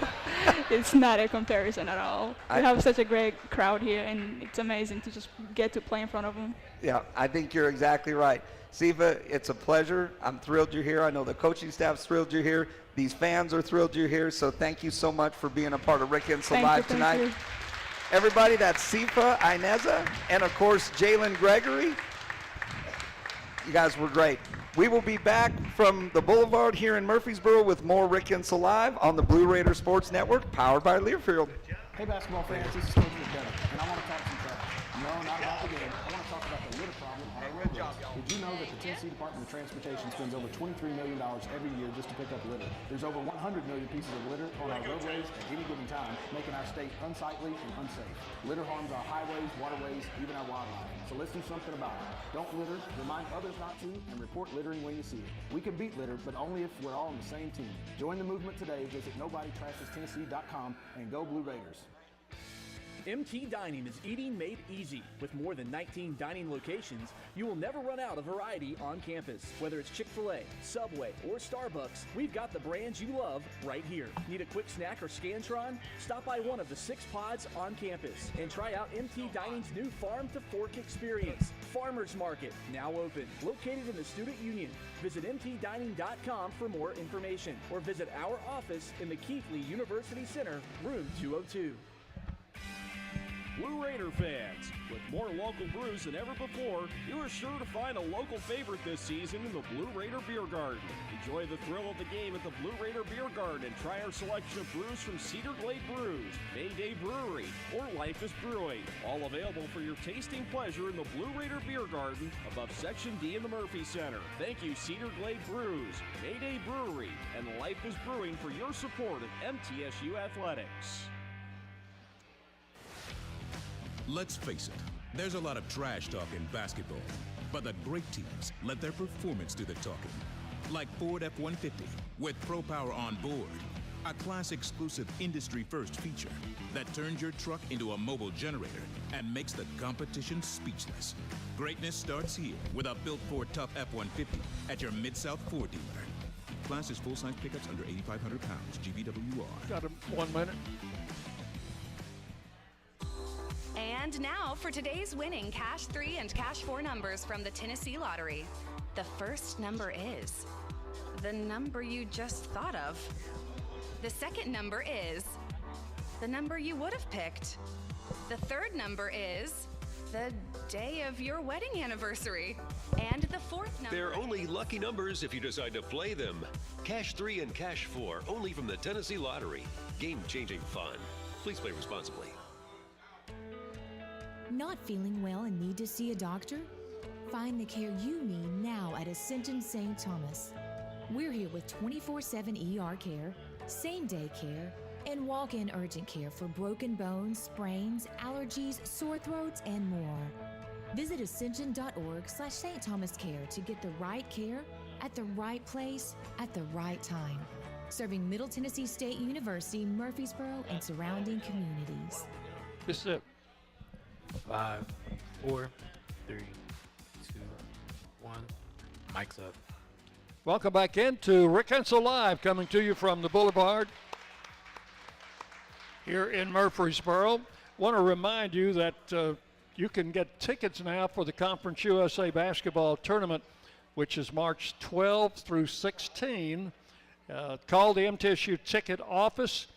it's not a comparison at all. We have such a great crowd here, and it's amazing to just get to play in front of them. Yeah, I think you're exactly right. Siva, it's a pleasure. I'm thrilled you're here. I know the coaching staff's thrilled you're here. These fans are thrilled you're here. So thank you so much for being a part of Rick Insel Live tonight. You. Everybody, that's Sifa Ineza and, of course, Jalen Gregory. You guys were great. We will be back from the Boulevard here in Murfreesboro with more Rick Insel Live on the Blue Raider Sports Network, powered by Learfield. Hey, basketball fans, this is Coach McDevitt, and I want to talk some trash. No, not about the game. I want to talk about the litter problem on our roadways. Did you know that the Tennessee Department of Transportation spends over $23 million every year just to pick up litter? There's over 100 million pieces of litter on our roadways at any given time, making our state unsightly and unsafe. Litter harms our highways, waterways, even our wildlife. So let's do something about it. Don't litter, remind others not to, and report littering when you see it. We can beat litter, but only if we're all on the same team. Join the movement today. Visit NobodyTrashesTennessee.com and go Blue Raiders. MT Dining is eating made easy. With more than 19 dining locations, you will never run out of variety on campus. Whether it's Chick-fil-A, Subway, or Starbucks, we've got the brands you love right here. Need a quick snack or Scantron? Stop by one of the 6 pods on campus and try out MT Dining's new Farm to Fork experience. Farmers Market, now open, located in the Student Union. Visit mtdining.com for more information, or visit our office in the Keithley University Center, room 202. Blue Raider fans, with more local brews than ever before, you are sure to find a local favorite this season in the Blue Raider Beer Garden. Enjoy the thrill of the game at the Blue Raider Beer Garden and try our selection of brews from Cedar Glade Brews, Mayday Brewery, or Life is Brewing. All available for your tasting pleasure in the Blue Raider Beer Garden above Section D in the Murphy Center. Thank you, Cedar Glade Brews, Mayday Brewery, and Life is Brewing for your support of MTSU Athletics. Let's face it, there's a lot of trash talk in basketball, but the great teams let their performance do the talking. Like Ford F-150 with Pro Power on board, a class-exclusive industry-first feature that turns your truck into a mobile generator and makes the competition speechless. Greatness starts here with a built Ford Tough F-150 at your Mid-South Ford dealer. Class is full-size pickups under 8,500 pounds, GVWR. Got 1 minute. And now for today's winning Cash 3 and Cash 4 numbers from the Tennessee Lottery. The first number is the number you just thought of. The second number is the number you would have picked. The third number is the day of your wedding anniversary. And the fourth number They're only lucky numbers if you decide to play them. Cash 3 and Cash 4, only from the Tennessee Lottery. Game-changing fun. Please play responsibly. Not feeling well and need to see a doctor? Find the care you need now at Ascension St. Thomas. We're here with 24/7 ER care, same-day care, and walk-in urgent care for broken bones, sprains, allergies, sore throats, and more. Visit ascension.org/St. Thomas Care to get the right care at the right place at the right time. Serving Middle Tennessee State University, Murfreesboro, and surrounding communities. This is it. 5, 4, 3, 2, 1. Mic's up. Welcome back into Rick Insel Live, coming to you from the Boulevard. here in Murfreesboro. Want to remind you that you can get tickets now for the Conference USA basketball tournament, which is March 12 through 16. Call the MTSU ticket office,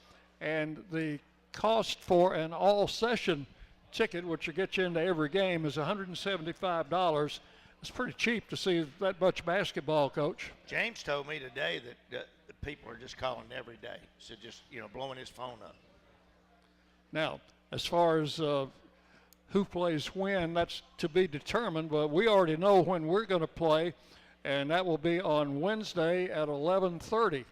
and the cost for an all-session ticket, which will get you into every game, is $175. It's pretty cheap to see that much basketball, Coach. James told me today that people are just calling every day, so just, blowing his phone up. Now, as far as who plays when, that's to be determined, but we already know when we're going to play, and that will be on Wednesday at 11:30,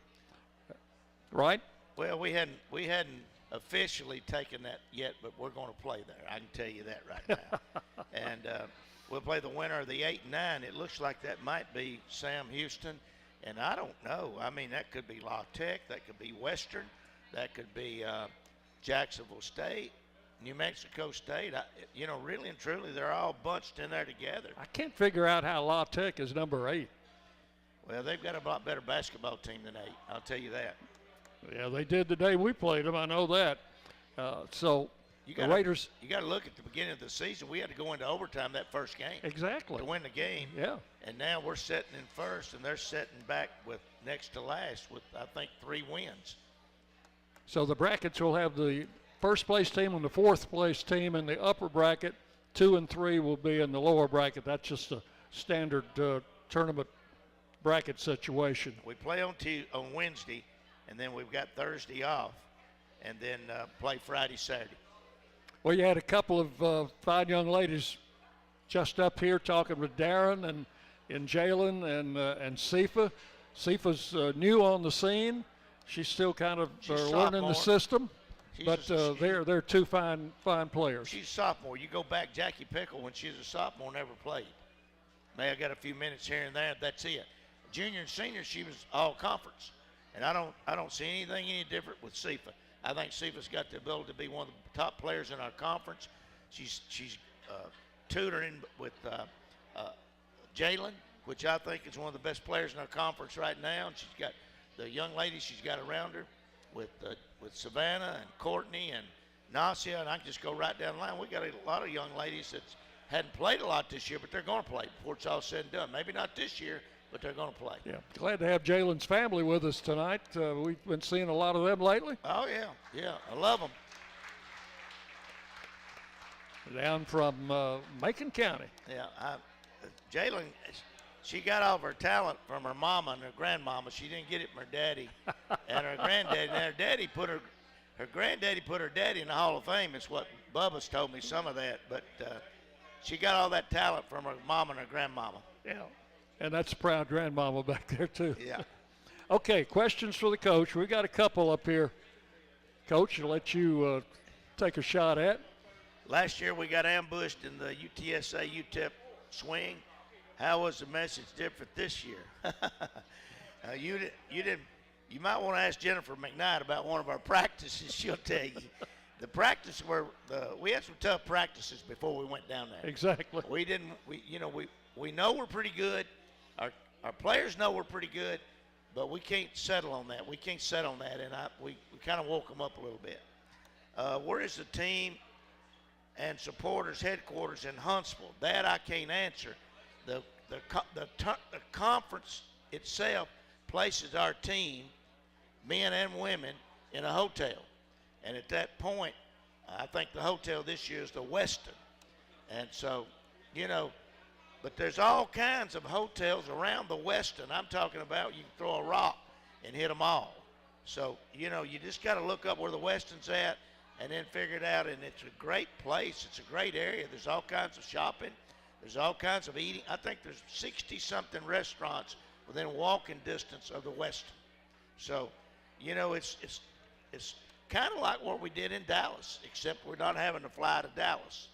right? Well, we hadn't officially taken that yet, but we're going to play there. I can tell you that right now. And we'll play the winner of the 8 and 9. It looks like that might be Sam Houston, and I don't know. I mean, that could be La Tech, that could be Western, that could be Jacksonville State, New Mexico State. Really and truly, they're all bunched in there together. I can't figure out how La Tech is number 8. Well, they've got a lot better basketball team than 8. I'll tell you that. Yeah, they did the day we played them. I know that. The Raiders. You got to look at the beginning of the season. We had to go into overtime that first game. Exactly. To win the game. Yeah. And now we're sitting in first, and they're sitting back with next to last with, I think, 3 wins. So the brackets will have the first place team and the fourth place team in the upper bracket. 2 and 3 will be in the lower bracket. That's just a standard tournament bracket situation. We play on Wednesday, and then we've got Thursday off, and then play Friday, Saturday. Well, you had a couple of fine young ladies just up here talking with Darren and Jalen and Sifa. Sifa's new on the scene. She's still kind of learning the system, but they're 2 fine players. She's a sophomore. You go back, Jackie Pickle, when she was a sophomore, never played. May have got a few minutes here and there. That's it. Junior and senior, she was all conference, and I don't see anything any different with Sifa. I think Sifa's got the ability to be one of the top players in our conference. She's tutoring with Jalen, which I think is one of the best players in our conference right now. And she's got the young ladies she's got around her with Savannah and Courtney and Nasia, and I can just go right down the line. We got a lot of young ladies that hadn't played a lot this year, but they're going to play before it's all said and done. Maybe not this year, but they're going to play. Yeah, glad to have Jalen's family with us tonight. We've been seeing a lot of them lately. Oh, yeah, I love them. Down from Macon County. Yeah, Jalen, she got all of her talent from her mama and her grandmama. She didn't get it from her daddy and her granddaddy. And her granddaddy put her daddy in the Hall of Fame. Is what Bubba's told me, some of that. But she got all that talent from her mama and her grandmama. Yeah. And that's a proud grandmama back there, too. Yeah. Okay, questions for the coach. We got a couple up here. Coach, I'll let you take a shot at. Last year we got ambushed in the UTSA UTEP swing. How was the message different this year? You might want to ask Jennifer McKnight about one of our practices. She'll tell you. The practice we had some tough practices before we went down there. Exactly. We know we're pretty good. Our players know we're pretty good, but we can't settle on that. We can't settle on that, and we kind of woke them up a little bit. Where is the team and supporters headquarters in Huntsville? That I can't answer. The conference itself places our team, men and women, in a hotel, and at that point, I think the hotel this year is the Westin, and so, but there's all kinds of hotels around the Westin. I'm talking about you can throw a rock and hit them all. So, you just got to look up where the Westin's at and then figure it out. And it's a great place. It's a great area. There's all kinds of shopping. There's all kinds of eating. I think there's 60-something restaurants within walking distance of the Westin. So, it's kind of like what we did in Dallas, except we're not having to fly to Dallas.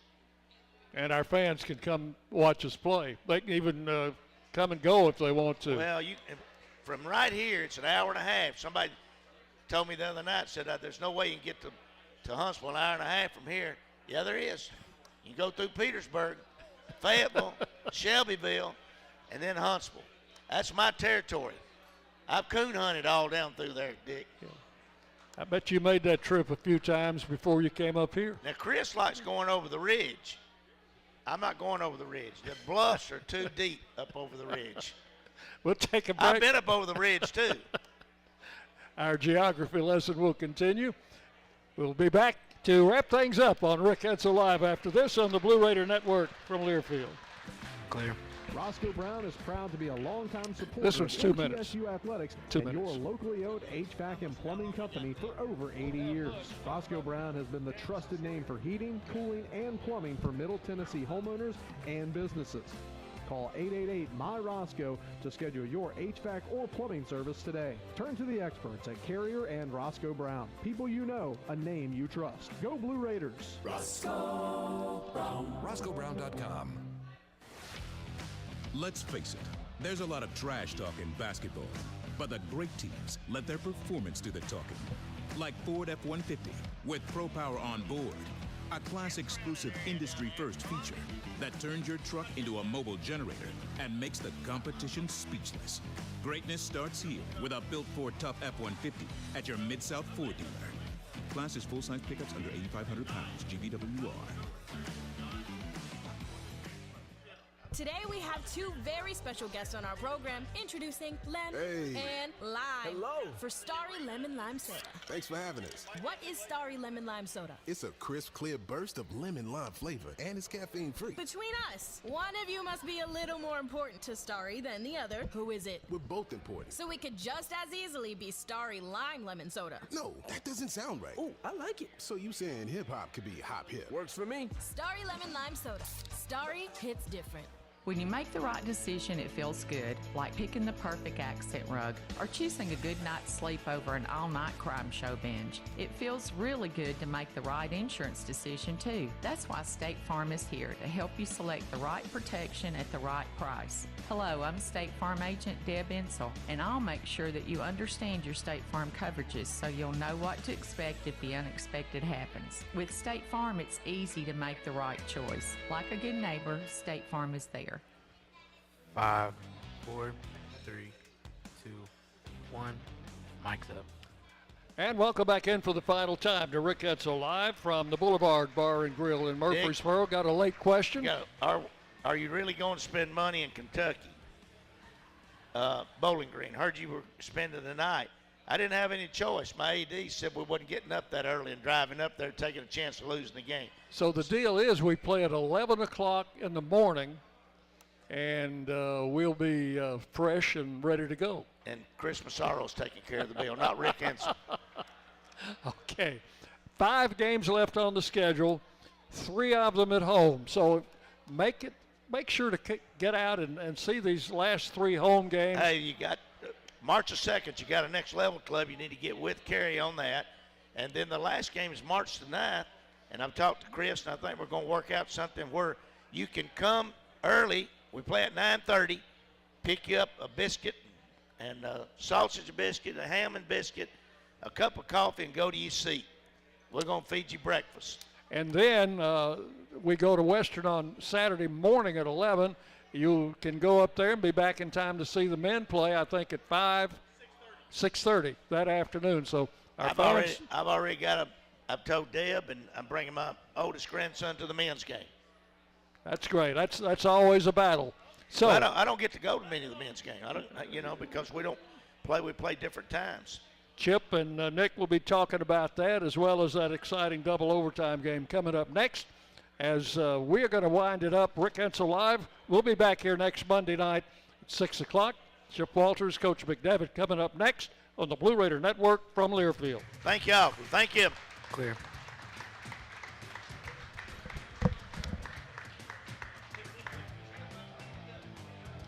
And our fans can come watch us play. They can even come and go if they want to. Well, from right here, it's an hour and a half. Somebody told me the other night, said there's no way you can get to Huntsville an hour and a half from here. Yeah, there is. You can go through Petersburg, Fayetteville, Shelbyville, and then Huntsville. That's my territory. I've coon hunted all down through there, Dick. I bet you made that trip a few times before you came up here. Now, Chris likes going over the ridge. I'm not going over the ridge. The bluffs are too deep up over the ridge. We'll take a break. I've been up over the ridge, too. Our geography lesson will continue. We'll be back to wrap things up on Rick Edsel Live after this on the Blue Raider Network from Learfield. Clear. Roscoe Brown is proud to be a longtime supporter This one's 2 of minutes. MTSU Athletics 2 and minutes. your locally owned HVAC and plumbing company for over 80 years. Roscoe Brown has been the trusted name for heating, cooling, and plumbing for Middle Tennessee homeowners and businesses. Call 888-MY-ROSCOE to schedule your HVAC or plumbing service today. Turn to the experts at Carrier and Roscoe Brown. People you know, a name you trust. Go Blue Raiders. Roscoe Brown. RoscoeBrown.com. Let's face it, there's a lot of trash talk in basketball, but the great teams let their performance do the talking. Like Ford F-150 with Pro Power on board, a class-exclusive industry-first feature that turns your truck into a mobile generator and makes the competition speechless. Greatness starts here with a built Ford Tough F-150 at your Mid-South Ford dealer. Class is full-size pickups under 8,500 pounds, GVWR. Today we have two very special guests on our program, introducing Lem and Lime. Hello. For Starry Lemon Lime Soda. Thanks for having us. What is Starry Lemon Lime Soda? It's a crisp, clear burst of lemon lime flavor, and it's caffeine-free. Between us, one of you must be a little more important to Starry than the other. Who is it? We're both important. So we could just as easily be Starry Lime Lemon Soda. No, that doesn't sound right. Oh, I like it. So you saying hip-hop could be hop-hip? Works for me. Starry Lemon Lime Soda. Starry hits different. When you make the right decision, it feels good, like picking the perfect accent rug or choosing a good night's sleep over an all-night crime show binge. It feels really good to make the right insurance decision, too. That's why State Farm is here to help you select the right protection at the right price. Hello, I'm State Farm Agent Deb Insel, and I'll make sure that you understand your State Farm coverages so you'll know what to expect if the unexpected happens. With State Farm, it's easy to make the right choice. Like a good neighbor, State Farm is there. 5, 4, 3, 2, 1. Mic's up. And welcome back in for the final time to Rick Edsel Live from the Boulevard Bar and Grill in Murfreesboro. Got a late question. Are you really going to spend money in Kentucky? Bowling Green. Heard you were spending the night. I didn't have any choice. My AD said we wasn't getting up that early and driving up there taking a chance of losing the game. So the deal is we play at 11 o'clock in the morning, and we'll be fresh and ready to go. And Chris Massaro's taking care of the bill, not Rick Henson. Okay. 5 games left on the schedule, 3 of them at home. So make sure to get out and see these last 3 home games. Hey, you got March the 2nd, you got a Next Level Club. You need to get with Kerry on that. And then the last game is March the 9th. And I've talked to Chris, and I think we're going to work out something where you can come early. We play at 9:30, pick you up a biscuit and a sausage biscuit, a ham and biscuit, a cup of coffee, and go to your seat. We're going to feed you breakfast. And then we go to Western on Saturday morning at 11. You can go up there and be back in time to see the men play, I think, at 6:30 that afternoon. So I've already got I've told Deb, and I'm bringing my oldest grandson to the men's game. That's great. That's always a battle. So well, I don't get to go to many of the men's games. I don't, because we don't play. We play different times. Chip and Nick will be talking about that, as well as that exciting double overtime game coming up next. As we're going to wind it up, Rick Edsel Live. We'll be back here next Monday night at 6 o'clock. Chip Walters, Coach McDevitt coming up next on the Blue Raider Network from Learfield. Thank y'all. Thank you. Clear.